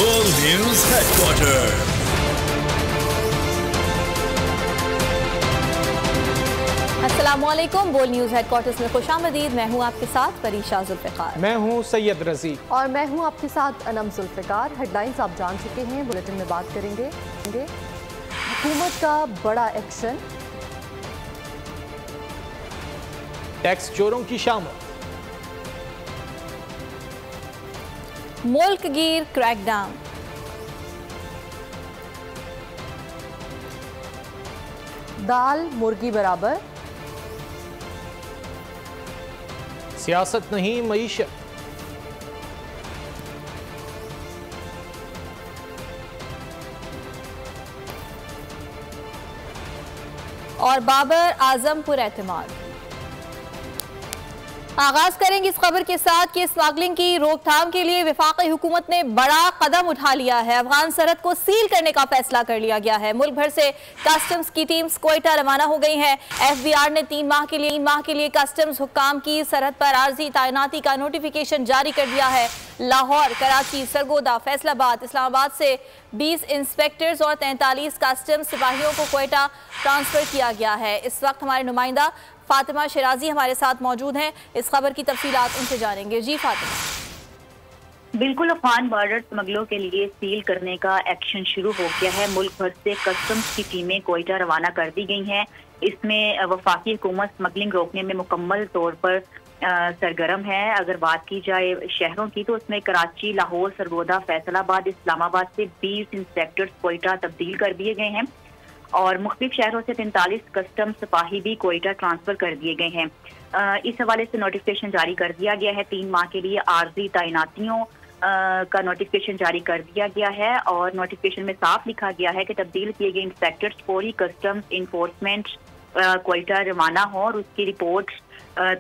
बोल news headquarter. अस्सलामुअलैकुम। बोल न्यूज हेडक्वार्टर्स में खुशामदीद। मैं हूँ आपके साथ परीशा जुल्फ़िकार। मैं हूँ सैयद रजी और मैं हूँ आपके साथ अनम जुल्फ़िकार। हेडलाइंस आप जान चुके हैं, बुलेटिन में बात करेंगे। हुकूमत का बड़ा एक्शन, टैक्स चोरों की शामत, मुल्क गिर क्रैकडाउन, दाल मुर्गी बराबर, सियासत नहीं मईशत, और बाबर आजम पुर एतमाद। आगाज करेंगे इस खबर के साथ कि स्मगलिंग की रोकथाम के लिए वफाकी हुकूमत ने बड़ा कदम उठा लिया है। अफगान सरहद को सील करने का फैसला कर लिया गया है। मुल्क भर से कस्टम्स की टीम्स कोयटा रवाना हो गई हैं। FBI ने 3 माह के लिए कस्टम्स हुक्काम की सरहद पर आर्जी तैनाती का नोटिफिकेशन जारी कर दिया है। लाहौर, कराची, सरगोदा, फैसलाबाद, इस्लामाबाद से 20 इंस्पेक्टर्स और 43 कस्टम्स सिपाहियों को कोयटा ट्रांसफर किया गया है। इस वक्त हमारे नुमाइंदा फातिमा शिराजी हमारे साथ मौजूद हैं। इस खबर की तफसीलात उनसे जानेंगे। जी फातिमा। बिल्कुल, अफगान बॉर्डर स्मगलों के लिए सील करने का एक्शन शुरू हो गया है। मुल्क भर से कस्टम्स की टीमें कोयटा रवाना कर दी गई हैं। इसमें वफाकी हुकूमत स्मगलिंग रोकने में मुकम्मल तौर पर सरगर्म है। अगर बात की जाए शहरों की तो उसमें कराची, लाहौर, सरगोदा, फैसलाबाद, इस्लामाबाद से 20 इंस्पेक्टर्स कोयटा तब्दील कर दिए गए हैं और मुख्तलिफ शहरों से 43 कस्टम सिपाही भी कोयटा ट्रांसफर कर दिए गए हैं। इस हवाले से नोटिफिकेशन जारी कर दिया गया है। 3 माह के लिए आर्जी तैनातियों का नोटिफिकेशन जारी कर दिया गया है और नोटिफिकेशन में साफ लिखा गया है कि तब्दील किए गए इंस्पेक्टर्स फौरी कस्टम्स इन्फोर्समेंट कोयटा रवाना हो और उसकी रिपोर्ट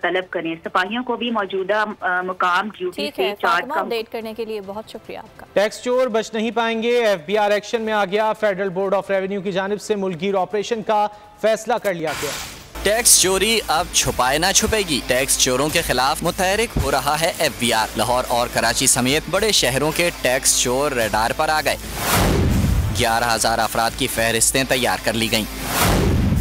तलब करें। सिपाहियों को भी मौजूदा मुकाम ड्यूटी से चार्ज अपडेट करने के लिए बहुत शुक्रिया आपका। टैक्स चोर बच नहीं पाएंगे। FBI एक्शन में आ गया। फेडरल बोर्ड ऑफ रेवेन्यू की जानिब से मुल्कगीर ऑपरेशन का फैसला कर लिया गया। टैक्स चोरी अब छुपाए ना छुपेगी। टैक्स चोरों के खिलाफ मुतहरिक हो रहा है FBI। लाहौर और कराची समेत बड़े शहरों के टैक्स चोर रडार पर आ गए। 11,000 अफराद की फहरिस्तें तैयार कर ली गईं,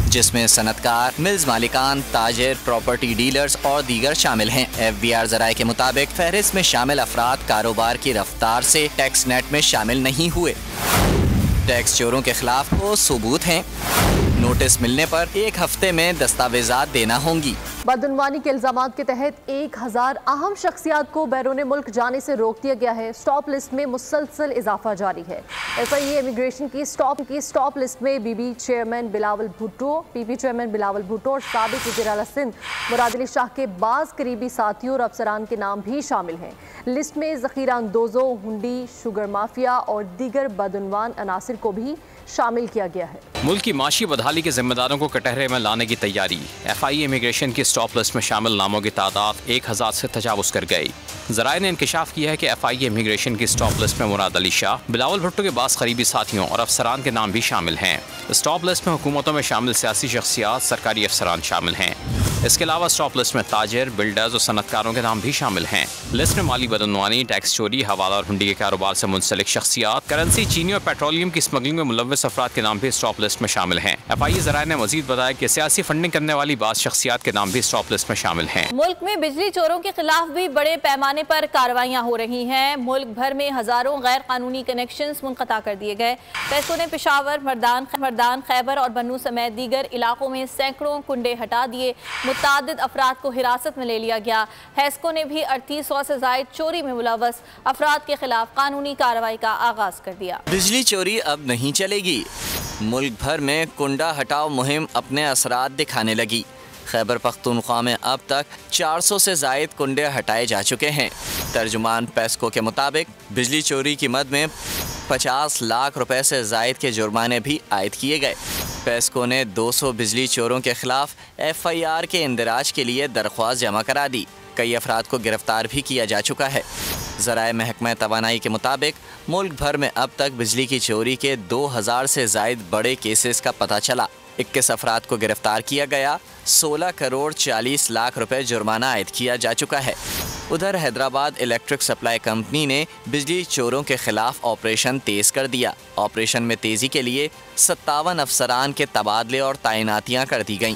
जिसमें सनतकार, मिल्स मालिकान, ताजिर, प्रॉपर्टी डीलर्स और दीगर शामिल हैं। FBI ज़राए के मुताबिक फहरिस्त में शामिल अफराद कारोबार की रफ्तार से टैक्स नेट में शामिल नहीं हुए। टैक्स चोरों के खिलाफ वो सबूत हैं। नोटिस मिलने पर 1 हफ्ते में दस्तावेजात देना होंगी। बदउनवानी के इल्जामात के तहत 1000 अहम शख्सियात को बैरून मुल्क जाने से रोक दिया गया है। स्टॉप लिस्ट में मुसलसल इजाफा जारी है। FIA इमिग्रेशन की स्टॉप लिस्ट में बीबी chairman Bilawal Bhutto, PP chairman Bilawal Bhutto और साबिक वज़ीर आला सिंध मुराद अली शाह के बाज़ करीबी साथियों और अफसरान के नाम भी शामिल हैं। लिस्ट में ज़ख़ीरा अंदोज़ों, हुंडी, शुगर माफिया और दीगर बदउनवान अनासिर को भी शामिल किया गया है। मुल्क की माशी बदहाली के जिम्मेदारों को कटहरे में लाने की तैयारी। FIA इमिग्रेशन की स्टॉप लिस्ट में शामिल नामों की तादाद 1000 से तजावुज़ कर गई। ज़राए ने इंकशाफ किया है कि FIA इमिग्रेशन की स्टॉप लिस्ट में मुराद अली शाह, बिलावल भुट्टो के बास करीबी साथियों और अफसरान के नाम भी शामिल हैं। स्टॉप लिस्ट में हुकूमतों में शामिल सियासी शख्सियात, सरकारी अफसरान शामिल हैं। इसके अलावा स्टॉप लिस्ट में ताजिर, बिल्डर्स और सनतकारों के नाम भी शामिल हैं। लिस्ट में माली बदउनवानी, टैक्स चोरी, हवाला और हुंडी के कारोबार से मुंसलिक शख्सियात, करेंसी, चीनी और पेट्रोलियम की स्मगलिंग में मुलव्वस अफराद के नाम भी स्टॉप लिस्ट में शामिल हैं। FIA ज़राए ने मजीद बताया कि सियासी फंडिंग करने वाली बास शख्सियात के नाम भी स्टॉप लिस्ट में शामिल हैं। मुल्क में बिजली चोरों के खिलाफ भी बड़े पैमाने पर कार्रवाइयां हो रही हैं। मुल्क भर में हजारों गैर कानूनी कनेक्शंस मुनक़ता कर दिए गए। पैसों ने पेशावर, मर्दान, खैबर और बन्नू समेत दीगर इलाकों में सैकड़ों कुंडे हटा दिए। मुतादिद अफराद को हिरासत में ले लिया गया। हैस्को ने भी 3800 से जायद चोरी में मुलव्वस अफराद के खिलाफ कानूनी कार्रवाई का आगाज कर दिया। बिजली चोरी अब नहीं चलेगी। मुल्क भर में कुंडा हटाओ मुहिम अपने असरात दिखाने लगी। खैबर पख्तूनख्वा में अब तक 400 से जायद कुंडे हटाए जा चुके हैं। तर्जुमान पेस्को के मुताबिक बिजली चोरी की मद में 50 लाख रुपए से जायद के जुर्माने भी आयद किए गए। पेस्को ने 200 बिजली चोरों के खिलाफ FIR के इंदराज के लिए दरख्वास्त जमा करा दी। कई अफराद को गिरफ्तार भी किया जा चुका है। ज़राए महकमा तवानाई के मुताबिक मुल्क भर में अब तक बिजली की चोरी के 2000 से जायद बड़े केसेस का पता चला। 21 अफराद को गिरफ्तार किया गया। 16 करोड़ 40 लाख रुपए जुर्माना आयद किया जा चुका है। उधर हैदराबाद इलेक्ट्रिक सप्लाई कंपनी ने बिजली चोरों के खिलाफ ऑपरेशन तेज कर दिया। ऑपरेशन में तेजी के लिए 57 अफसरान के तबादले और तैनातियां कर दी गईं।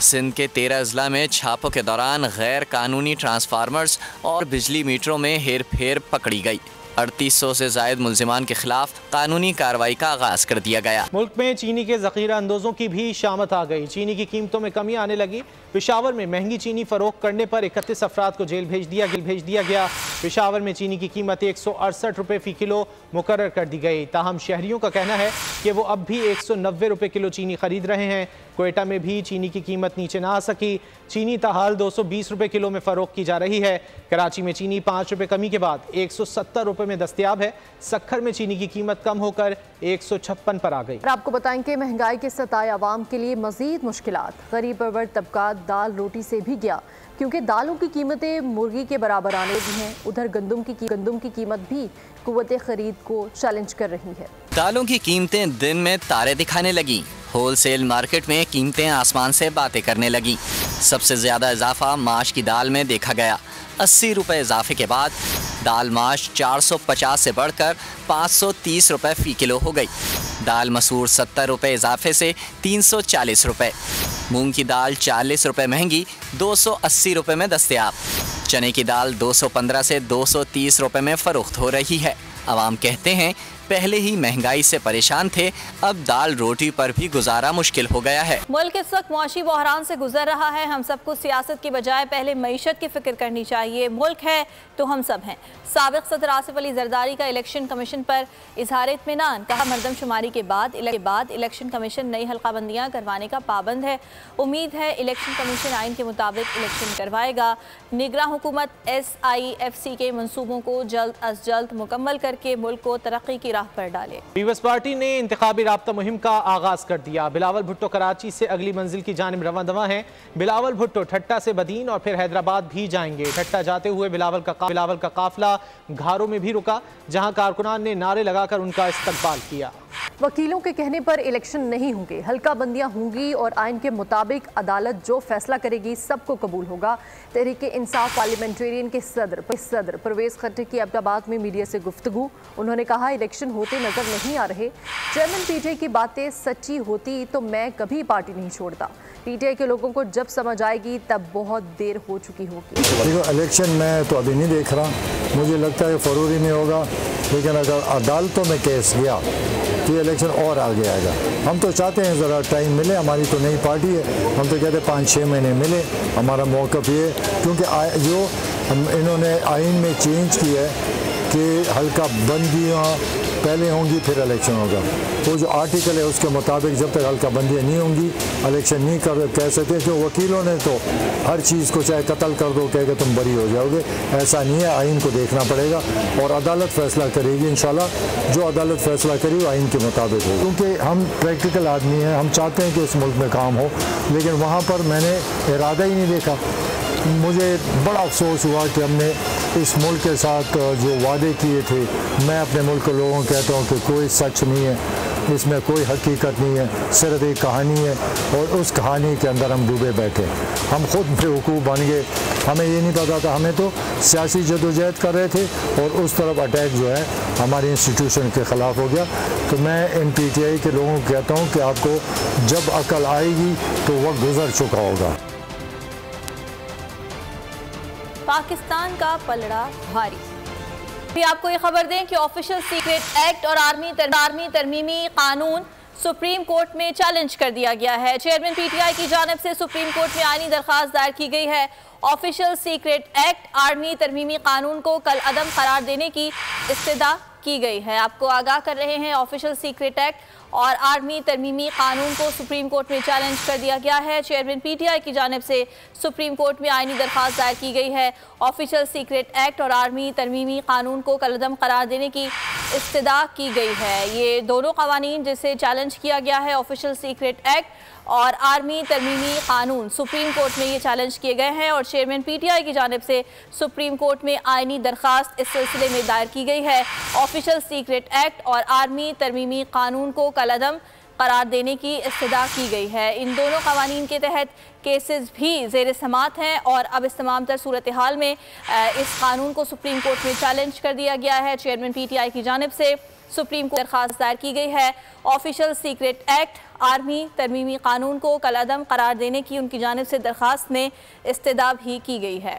सिंध के 13 अजला में छापों के दौरान गैर कानूनी ट्रांसफार्मर्स और बिजली मीटरों में हेर फेर पकड़ी गई। 3800 से जायद मुल्जिमान के खिलाफ कानूनी कार्रवाई का आगाज कर दिया गया। मुल्क में चीनी के ज़ख़ीरा अंदोज़ों की भी शामत आ गई। चीनी की कीमतों में कमी आने लगी। पेशावर में महंगी चीनी फरोख्त करने पर 31 अफराद को जेल भेज दिया गया। पेशावर में चीनी की कीमत 168 रुपये फ़ी किलो मुकर्रर कर दी गई। ताहम शहरियों का कहना है कि वो अब भी 190 रुपये किलो चीनी खरीद रहे हैं। क्वेटा में भी चीनी की कीमत नीचे ना आ सकी। चीनी ताहाल 220 रुपये किलो में फ़रोख्त की जा रही है। कराची में चीनी 5 रुपये कमी के बाद 170 रुपये में दस्तयाब है। सक्खर में चीनी की कीमत कम होकर 156 पर आ गई। आपको बताएं कि महंगाई के सताए आवाम के लिए मजीद मुश्किलात। गरीब परवर तबका दाल रोटी से भी गया, क्योंकि दालों की कीमतें मुर्गी के बराबर आने लगी हैं। उधर गंदम की कीमत भी कुव्वत खरीद को चैलेंज कर रही है। दालों की कीमतें दिन में तारे दिखाने लगी। होलसेल मार्केट में कीमतें आसमान से बातें करने लगी। सबसे ज्यादा इजाफा माश की दाल में देखा गया। 80 रुपये इजाफे के बाद दाल माश 450 से बढ़कर 530 रुपये फ़ी किलो हो गई। दाल मसूर 70 रुपये इजाफे से 340 रुपये। मूंग की दाल 40 रुपये महंगी 280 रुपये में दस्तयाब। चने की दाल 215 से 230 रुपये में फ़रोख्त हो रही है। आवाम कहते हैं पहले ही महंगाई से परेशान थे, अब दाल रोटी पर भी गुजारा मुश्किल हो गया है। मुल्क इस वक्त मौशी बहरान से गुजर रहा है। हम सबको सियासत की बजाय पहले मईशत की फिक्र करनी चाहिए। मुल्क है तो हम सब हैं। साबिक सदर आसिफ अली जरदारी का इलेक्शन कमीशन पर इजहार इत्मीनान। कहा मरदमशुमारी के बाद इलेक्शन कमीशन नई हल्काबंदियाँ करवाने का पाबंद है। उम्मीद है इलेक्शन कमीशन आइन के मुताबिक इलेक्शन करवाएगा। निगरां हुकूमत SIFC के मंसूबों को जल्द अज जल्द मुकम्मल करके मुल्क को तरक्की की राह पर डाले। पीपल्स पार्टी ने इंतखाबी राब्ता मुहिम का आगाज कर दिया। बिलावल भुट्टो कराची से अगली मंजिल की जानिब रवां दवा हैं। बिलावल भुट्टो ठट्टा से बदीन और फिर हैदराबाद भी जाएंगे। ठट्टा जाते हुए बिलावल का काफिला घारों में भी रुका, जहां कारकुनान ने नारे लगाकर उनका इस्तकबाल किया। वकीलों के कहने पर इलेक्शन नहीं होंगे, हल्का बंदियां होंगी और आइन के मुताबिक अदालत जो फैसला करेगी सबको कबूल होगा। तहरीक इंसाफ पार्लियामेंटेरियन के सदर परवेज खट्टर की अब्दाबाद में मीडिया से गुफ्तगू। उन्होंने कहा इलेक्शन होते नजर नहीं आ रहे। चेयरमैन PTI की बातें सच्ची होती तो मैं कभी पार्टी नहीं छोड़ता। PTI के लोगों को जब समझ आएगी तब बहुत देर हो चुकी होगी। देखो इलेक्शन मैं तो अभी नहीं देख रहा, मुझे लगता है फरवरी में होगा, लेकिन अगर अदालतों में केस गया तो ये इलेक्शन और आगे आएगा। हम तो चाहते हैं ज़रा टाइम मिले, हमारी तो नई पार्टी है, हम तो कहते हैं 5-6 महीने मिले। हमारा मौक़िफ़ ये, क्योंकि जो इन्होंने आइन में चेंज किया है कि हल्का बंदियाँ पहले होंगी फिर इलेक्शन होगा, वो जो आर्टिकल है उसके मुताबिक जब तक हल्का बंदियाँ नहीं होंगी इलेक्शन नहीं कह सकते। जो वकीलों ने तो हर चीज़ को चाहे कत्ल कर दो कहेगा तुम बरी हो जाओगे, ऐसा नहीं है। आइन को देखना पड़ेगा और अदालत फैसला करेगी इंशाल्लाह। जो अदालत फैसला करेगी वो आइन के मुताबिक हो, क्योंकि हम प्रैक्टिकल आदमी हैं, हम चाहते हैं कि इस मुल्क में काम हो, लेकिन वहाँ पर मैंने इरादा ही नहीं देखा। मुझे बड़ा अफसोस हुआ कि हमने इस मुल्क के साथ जो वादे किए थे, मैं अपने मुल्क के लोगों को कहता हूँ कि कोई सच नहीं है, इसमें कोई हकीकत नहीं है, सिर्फ एक कहानी है और उस कहानी के अंदर हम डूबे बैठे। हम खुद बेवकूफ़ बन गए, हमें ये नहीं पता था। हमें तो सियासी जदोजहद कर रहे थे और उस तरफ अटैक जो है हमारे इंस्टीट्यूशन के ख़िलाफ़ हो गया। तो मैं इन PTI के लोगों को कहता हूँ कि आपको जब अकल आएगी तो वक्त गुजर चुका होगा। पाकिस्तान का पलड़ा भारी। आपको ये खबर दें कि ऑफिशियल सीक्रेट एक्ट और आर्मी तरमीमी कानून सुप्रीम कोर्ट में चैलेंज कर दिया गया है। चेयरमैन PTI की जानिब से सुप्रीम कोर्ट में आईनी दरख्वास्त दायर की गई है। ऑफिशियल सीक्रेट एक्ट आर्मी तरमीमी कानून को कल अदम करार देने की इस्तदा की गई है। आपको आगाह कर रहे हैं, ऑफिशियल सीक्रेट एक्ट और आर्मी तरमीमी कानून को सुप्रीम कोर्ट में चैलेंज कर दिया गया है। चेयरमैन PTI की जानिब से सुप्रीम कोर्ट में आईनी दरख्वास्त दायर की गई है। ऑफिशियल सीक्रेट एक्ट और आर्मी तरमीमी कानून को कलअदम करार देने की इस्तदा की गई है। ये दोनों कवानीन जिसे चैलेंज किया गया है, ऑफिशियल सीक्रेट एक्ट और आर्मी तरमीमी कानून, सुप्रीम कोर्ट में ये चैलेंज किए गए हैं और चेयरमैन PTI की जानिब से सुप्रीम कोर्ट में आईनी दरख्वास्त इस सिलसिले में दायर की गई है। ऑफिशियल सीक्रेट एक्ट और आर्मी तरमीमी कानून को कलअदम करार देने की इस्तदा की गई है। इन दोनों कवानीन के तहत केसेस भी ज़ेर समात हैं और अब इस तमाम तर सूरत हाल में इस कानून को सुप्रीम कोर्ट में चैलेंज कर दिया गया है। चेयरमैन PTI की जानिब से सुप्रीम कोर्ट दरख्वास्त दायर की गई है। ऑफिशियल सीक्रेट एक्ट आर्मी तरमीमी कानून को कलअदम करार देने की उनकी जानिब से दरख्वास्त में इस्तदा भी की गई है।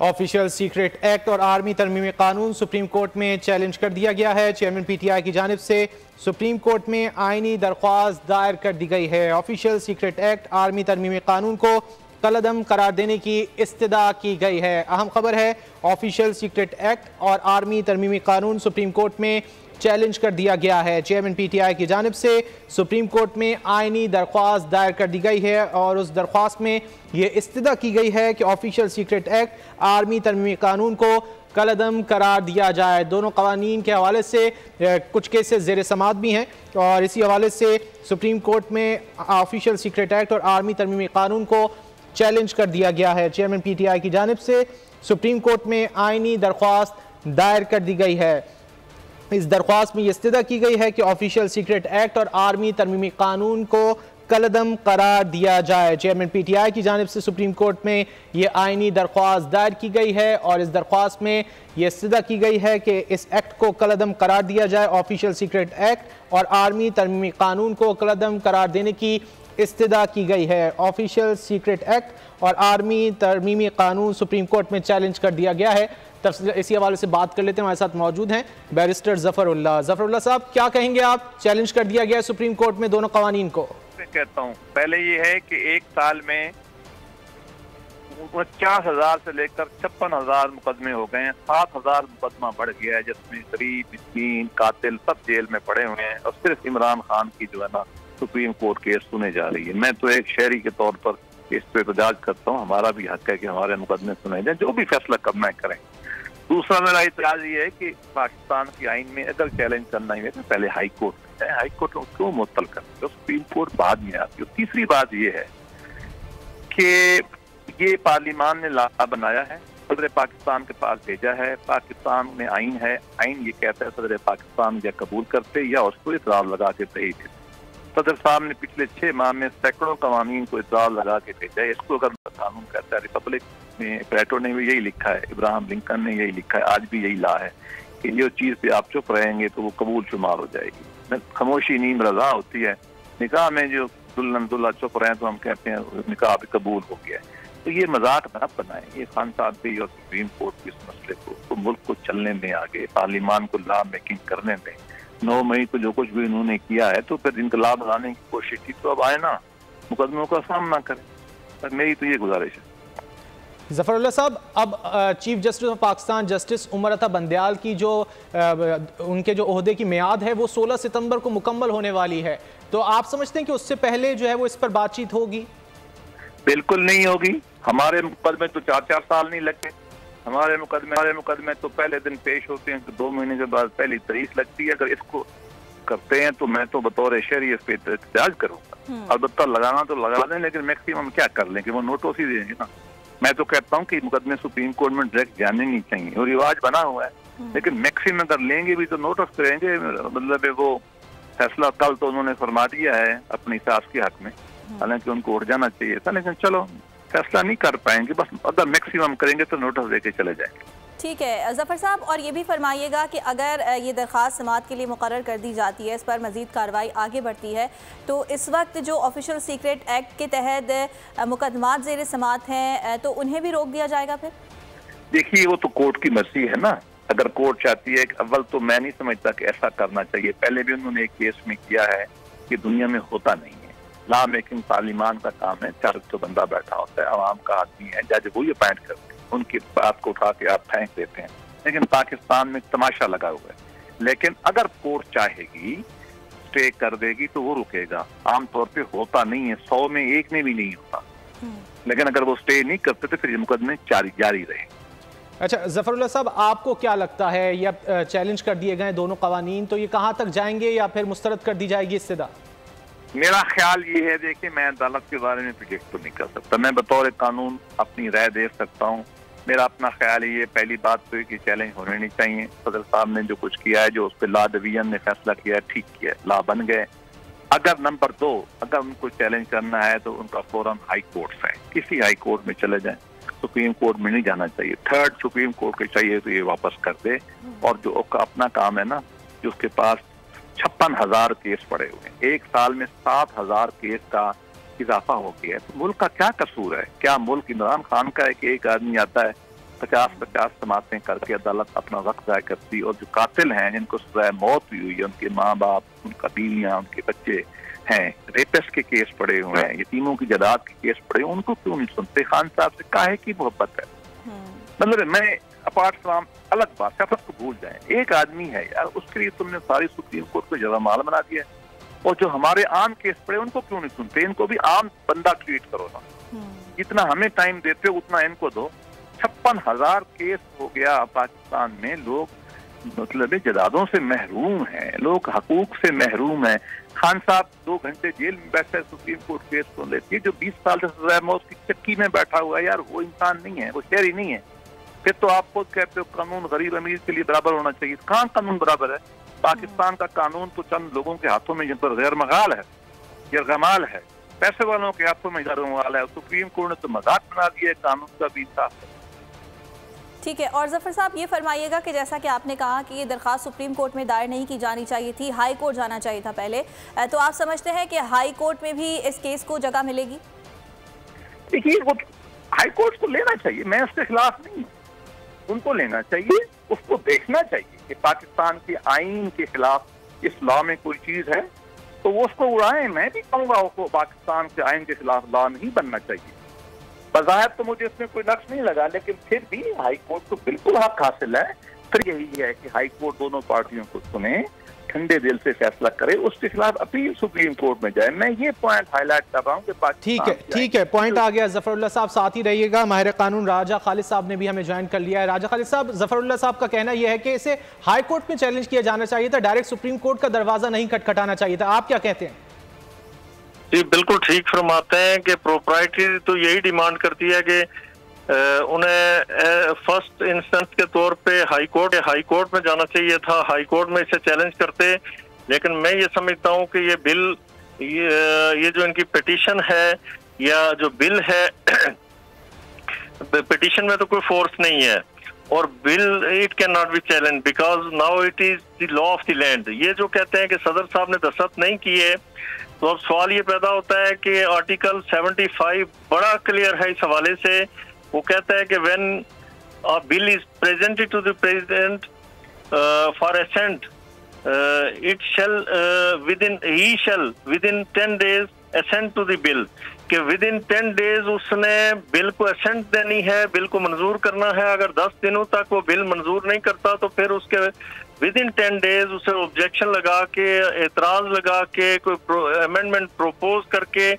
ऑफिशियल सीक्रेट एक्ट और आर्मी तरमीमी कानून सुप्रीम कोर्ट में चैलेंज कर दिया गया है। चेयरमैन PTI की जानिब से सुप्रीम कोर्ट में आईनी दरख्वास्त दायर कर दी गई है। ऑफिशियल सीक्रेट एक्ट आर्मी तरमीमी कानून को कलअदम करार देने की इस्तदा की गई है। अहम खबर है, ऑफिशियल सीक्रेट एक्ट और आर्मी तरमीमी कानून सुप्रीम कोर्ट में चैलेंज कर दिया गया है। चेयरमैन PTI की जानिब से सुप्रीम कोर्ट में आईनी दरख्वास्त दायर कर दी गई है और उस दरख्वास्त में ये इस्तदा की गई है कि ऑफिशियल सीक्रेट एक्ट आर्मी तरमीमी कानून को कलअदम करार दिया जाए। दोनों कवानीन के हवाले से कुछ केसेस ज़ेर समात भी हैं और इसी हवाले से सुप्रीम कोर्ट में ऑफिशियल सीक्रेट एक्ट और आर्मी तरमीमी कानून को चैलेंज कर दिया गया है। चेयरमैन PTI की जानिब से सुप्रीम कोर्ट में आईनी दरख्वास्त दायर कर दी गई है। इस दरख्वास्त में यह इस्तदा की गई है कि ऑफिशियल सीक्रेट एक्ट और आर्मी तरमीमी कानून को कलअदम करार दिया जाए। चेयरमैन PTI की जानिब से सुप्रीम कोर्ट में ये आईनी दरख्वास्त दायर की गई है और इस दरख्वास्त में यह इस्तदा की गई है कि इस एक्ट को कलअदम करार दिया जाए। ऑफिशियल सीक्रेट एक्ट और आर्मी तरमीमी कानून को कलअदम करार देने की इस्तदा की गई है। ऑफिशियल सीक्रेट एक्ट और आर्मी तरमीमी कानून सुप्रीम कोर्ट में चैलेंज कर दिया गया है। इसी हवाले से बात कर लेते हैं, हमारे साथ मौजूद हैं बैरिस्टर जफरुल्लाह। जफरुल्लाह साहब, क्या कहेंगे आप? चैलेंज कर दिया गया है सुप्रीम कोर्ट में दोनों कवानीन को। मैं कहता हूँ पहले ये है कि एक साल में 49,000 से लेकर 56,000 मुकदमे हो गए हैं। 7,000 मुकदमा बढ़ गया है, जिसमें गरीब, मिस्कीन, कातिल सब जेल में पड़े हुए हैं और सिर्फ इमरान खान की जो है ना सुप्रीम कोर्ट केस सुने जा रही है। मैं तो एक शहरी के तौर पर इस पे एहतजाज करता हूँ। हमारा भी हक है कि हमारे मुकदमे सुने जाए, जो भी फैसला करना है करें। दूसरा मेरा एतराज ये है कि पाकिस्तान की आइन में अगर चैलेंज करना ही है तो पहले हाई कोर्ट में जाए। हाई कोर्ट में क्यों मुअत्तल करते हो? सुप्रीम कोर्ट बाद में आती है। तीसरी बात ये है कि ये पार्लियामान ने ला बनाया है, सदर पाकिस्तान के पास भेजा है। पाकिस्तान में आइन है, आइन ये कहता है सदर पाकिस्तान या कबूल करते या उसको इतरार लगा के भेज देते। सदर साहब ने पिछले 6 माह में सैकड़ों कवानीन को इतरार लगा के भेजा है। इसको अगर कानून कहता है, रिपब्लिक में प्लेटो ने भी यही लिखा है, इब्राहिम लिंकन ने यही लिखा है, आज भी यही ला है कि जो चीज पे आप चुप रहेंगे तो वो कबूल शुमार हो जाएगी। खामोशी नीम रजा होती है। निकाह में जो दुल्हन दूल्हा चुप रहे तो हम कहते हैं निकाह भी कबूल हो गया। तो ये मजाक ना बनाए। ये खान साहब भी और सुप्रीम कोर्ट भी इस मसले को मुल्क को चलने में आगे, पार्लियामान को लॉ मेकिंग करने में। 9 मई को जो कुछ भी उन्होंने किया है तो फिर इनकलाब लाने की कोशिश की, तो अब आए ना मुकदमों का सामना करें। मेरी तो ये गुजारिश है। जफरुल्लाह साहब, अब chief justice of Pakistan justice Umar Ata Bandial की जो उनके जो ओहदे की मियाद है वो 16 सितंबर को मुकम्मल होने वाली है, तो आप समझते हैं कि उससे पहले जो है वो इस पर बातचीत होगी? बिल्कुल नहीं होगी। हमारे मुकदमे तो 4-4 साल नहीं लगते। हमारे मुकदमे तो पहले दिन पेश होते हैं तो 2 महीने के बाद पहली तारीख लगती है। अगर इसको करते हैं तो मैं तो बतौर शहरी इस पे एहतजाज करूंगा। अलबत्ता लगाना तो लगा दें, लेकिन मैक्सिमम क्या कर लें कि वो नोटिस ही देंगे ना। मैं तो कहता हूँ कि मुकदमे सुप्रीम कोर्ट में डायरेक्ट जाने नहीं चाहिए, वो रिवाज बना हुआ है, लेकिन मैक्सिमम अगर लेंगे भी तो नोटिस करेंगे। मतलब वो फैसला कल तो उन्होंने फरमा दिया है अपनी सास के हक में, हालांकि उनको उठ जाना चाहिए था, लेकिन चलो फैसला नहीं कर पाएंगे, बस अगर मैक्सिमम करेंगे तो नोटिस देके चले जाएंगे। ठीक है जफर साहब, और ये भी फरमाइएगा कि अगर ये दरख्वास्त समाअत के लिए मुकर्रर कर दी जाती है, इस पर मज़ीद कार्रवाई आगे बढ़ती है, तो इस वक्त जो ऑफिशियल सीक्रेट एक्ट के तहत मुकदमात ज़ेर समाअत हैं तो उन्हें भी रोक दिया जाएगा? फिर देखिए वो तो कोर्ट की मर्जी है ना। अगर कोर्ट चाहती है, अव्वल तो मैं नहीं समझता कि ऐसा करना चाहिए। पहले भी उन्होंने एक केस में किया है कि दुनिया में होता नहीं है। लॉ मेकिंग पार्लियामान का काम है, 400 बंदा बैठा होता है, आवाम का आदमी है, जज वही अपॉइंट करते हैं, उनकी बात को उठा के आप फेंक देते हैं। लेकिन पाकिस्तान में तमाशा लगा हुआ है। लेकिन अगर कोर्ट चाहेगी स्टे कर देगी तो वो रुकेगा। आमतौर पे होता नहीं है, 100 में 1 में भी नहीं होता। लेकिन अगर वो स्टे नहीं करते तो फिर मुकदमे जारी रहे। अच्छा जफरुल्लाह साहब, आपको क्या लगता है, या चैलेंज कर दिए गए दोनों कवानीन, तो ये कहाँ तक जाएंगे या फिर मुस्तरद कर दी जाएगी इस्तदा? मेरा ख्याल ये है, देखिए मैं अदालत के बारे में प्रिडिक्ट तो नहीं कर सकता, मैं बतौर कानून अपनी राय दे सकता हूँ। मेरा अपना ख्याल ये, पहली बात तो है कि चैलेंज होने नहीं चाहिए। सदर साहब ने जो कुछ किया है, जो उस पर लॉ डिवीजन ने फैसला किया है, ठीक किया, लॉ बन गए। अगर नंबर 2, अगर उनको चैलेंज करना है तो उनका फौरन हाई कोर्ट है, किसी हाई कोर्ट में चले जाएं, सुप्रीम कोर्ट में नहीं जाना चाहिए। थर्ड सुप्रीम कोर्ट के चाहिए तो ये वापस कर दे। और जो अपना काम है ना, जो उसके पास 56,000 केस पड़े हुए हैं, एक साल में 7,000 केस का इजाफा हो गया है, तो मुल्क का क्या कसूर है? क्या मुल्क इमरान खान का है कि एक आदमी आता है 50-50 समातें करके अदालत अपना वक्त ज़ाया करती, और जो कातिल हैं जिनको सज़ाए मौत हुई हुई है, उनके माँ बाप, उनका बीवियाँ, उनके बच्चे हैं, रेपिस्ट के केस पड़े हुए हैं, यतीमों की जायदाद के केस पड़े हुए, उनको क्यों नहीं सुनते? खान साहब से काहे की मोहब्बत है? मतलब मैं अपार्ट फ्रॉम अलग बात, शफकत को भूल जाए, एक आदमी है यार, उसके लिए तुमने सारी सुप्रीम कोर्ट को जगह माल बना दिया। और जो हमारे आम केस पड़े उनको क्यों नहीं सुनते? इनको भी आम बंदा ट्रीट करो ना, जितना हमें टाइम देते हो उतना इनको दो। 56,000 केस हो गया पाकिस्तान में, लोग मतलब जायदादों से महरूम हैं, लोग हकूक से महरूम हैं। खान साहब 2 घंटे जेल में बैठे सुप्रीम कोर्ट केस को लेती है, जो 20 साल से सजाए मौत की चक्की में बैठा हुआ है, यार वो इंसान नहीं है, वो शहरी नहीं है। फिर तो आप खुद कहते हो कानून गरीब अमीर के लिए बराबर होना चाहिए। कहाँ कानून बराबर है? पाकिस्तान का कानून तो चंद लोगों के हाथों में, जिन पर गैर मगाल है, यरगमाल है, पैसे वालों के हाथों में गैर मगाल है। सुप्रीम कोर्ट ने तो मजाक बना दिया कानून का भी साफ है। ठीक है। और जफर साहब ये फरमाइएगा कि जैसा कि आपने कहा कि ये दरख्वास्त सुप्रीम कोर्ट में दायर नहीं की जानी चाहिए थी, हाई कोर्ट जाना चाहिए था पहले, तो आप समझते हैं कि हाई कोर्ट में भी इस केस को जगह मिलेगी? देखिए, वो हाई कोर्ट को लेना चाहिए, मैं उसके खिलाफ नहीं, उनको लेना चाहिए, उसको देखना चाहिए कि पाकिस्तान के आईन के खिलाफ इस लॉ में कोई चीज है तो वो उसको उड़ाएं। मैं भी कहूँगा उसको पाकिस्तान के आईन के खिलाफ लॉ नहीं बनना चाहिए। बज़ाहिर तो मुझे इसमें कोई नक्श नहीं लगा, लेकिन फिर भी हाई कोर्ट को बिल्कुल हक हासिल है। फिर यही है कि हाई कोर्ट दोनों पार्टियों को सुने, ठंडे दिल से फैसला करे, उसके खिलाफ अपील सुप्रीम कोर्ट में जाए। मैं ये पॉइंट हाईलाइट कर रहा हूँ कि ठीक है, पॉइंट आ गया। जफरुल्लाह साहब साथ ही रहिएगा। माहिर कानून राजा खालिद साहब ने भी हमें ज्वाइन कर लिया है। राजा खालिद साहब, जफरुल्लाह साहब का कहना यह है कि इसे हाई कोर्ट में चैलेंज किया जाना चाहिए था, डायरेक्ट सुप्रीम कोर्ट का दरवाजा नहीं खटखटाना चाहिए था। आप क्या कहते हैं? जी बिल्कुल ठीक फरमाते हैं कि प्रोप्राइटरी तो यही डिमांड करती है कि उन्हें फर्स्ट इंस्टेंस के तौर पे हाई कोर्ट में जाना चाहिए था, हाई कोर्ट में इसे चैलेंज करते। लेकिन मैं ये समझता हूँ कि ये बिल, ये जो इनकी पिटीशन है या जो बिल है, पिटीशन में तो कोई फोर्स नहीं है, और bill it can not be challenge because now it is the law of the land. ये जो कहते हैं कि सदर साहब ने दस्तखत नहीं किए, तो अब सवाल ये पैदा होता है कि आर्टिकल 75 बड़ा क्लियर है इस हवाले से। वो कहता है कि when a bill is presented to the president for assent, it shall within 10 days assent to the bill, कि विद इन 10 days उसने बिल को असेंट देनी है, बिल को मंजूर करना है। अगर 10 दिनों तक वो बिल मंजूर नहीं करता तो फिर उसके विद इन 10 days उसे ऑब्जेक्शन लगा के, एतराज लगा के, कोई अमेंडमेंट प्रोपोज करके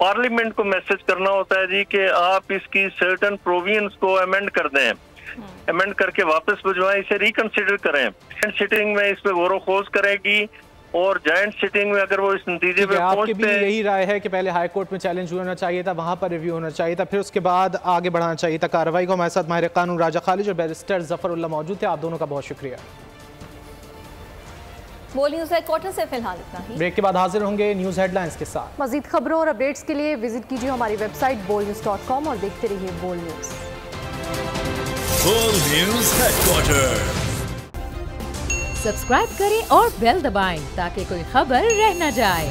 पार्लियामेंट को मैसेज करना होता है जी कि आप इसकी सर्टेन प्रोविजंस को अमेंड कर दें, अमेंड करके वापस भिजवाएं, इसे रिकंसिडर करें। जॉइंट सिटिंग में इस पे गौर व खोज करेगी, और जॉइंट सिटिंग में अगर वो इस नतीजे पे आपकी भी यही राय है कि पहले हाई कोर्ट में चैलेंज होना चाहिए था, वहां पर रिव्यू होना चाहिए था, फिर उसके बाद आगे बढ़ाना चाहिए था कार्रवाई को। हमारे साथ माहिर कानून राजा खालिद और बैरिस्टर जफरुल्लाह मौजूद थे। आप दोनों का बहुत शुक्रिया। बोल न्यूज़ हेडक्वार्टर से फिलहाल इतना ही। ब्रेक के बाद हाजिर होंगे न्यूज़ हेडलाइंस के साथ। मजीद खबरों और अपडेट्स के लिए विजिट कीजिए हमारी वेबसाइट bolnews.com और देखते रहिए बोल न्यूज़। बोल न्यूज़ हेडक्वार्टर सब्सक्राइब करें और बेल दबाएं ताकि कोई खबर रह न जाए।